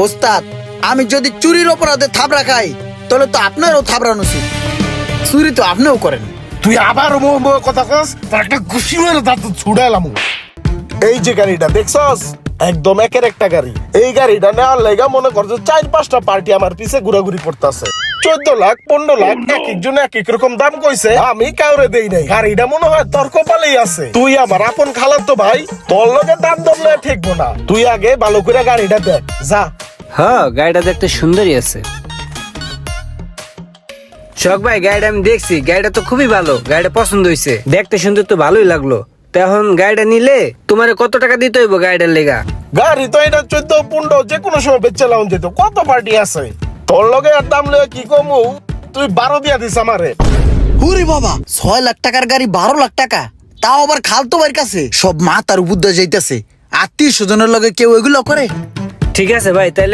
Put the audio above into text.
ওস্তাদ, আমি যদি চুরির অপরাধে থাবড়া খাই তাহলে তো আপনারও থাবড়ানো উচিত। চুরি তো আপনিও করেন। তুই আবার কথা কস, তার একটা ঘুষি মেরে তার তো ছুড়াইলাম। এই যে গাড়িটা দেখছস, একদম একের একটা গাড়ি। এই গাড়িটা নেওয়ার লেগা মনে করছো 4-5টা পার্টি আমার পিছে ঘুরাঘুরি করতেছে। 14 লাখ 15 লাখ এক একজন এক এক রকম দাম কইছে, আমি কাউরে দেই নাই। গাড়িটা মনে হয় তোর কপালেই আছে। তুই আমার আপন খালাতো ভাই, তোর লগে দাম দরলে ঠিকবো না। তুই আগে ভালো করে গাড়িটা দেখ যা। হ্যাঁ, গাড়িটা দেখতে সুন্দরই আছে। শখ ভাই, গাড়িটা আমি দেখছি, গাড়িটা তো খুবই ভালো, গাড়িটা পছন্দ হয়েছে, দেখতে সুন্দর তো ভালোই লাগলো। তো এখন গাড়িটা নিলে তোমার কত টাকা দিতে হইব গাড়িটার লেগা? গাড়ি তো এটা 14-15 যে কোনো সময় বেচে লাউন যেত। কত পার্টি আছে তোর লগে, আর দাম লয়ে কি কমু? তুই 12 দিয়া দিস আমারে। হুরে বাবা, 6 লাখ টাকার গাড়ি 12 লাখ টাকা, তাও আবার খালতো ভাইয়ের কাছে। সব মাথার উপর দিয়ে যাইতেছে। আত্মীয় স্বজনের লগে কেউ এগুলো করে? ঠিক আছে ভাই, তাহলে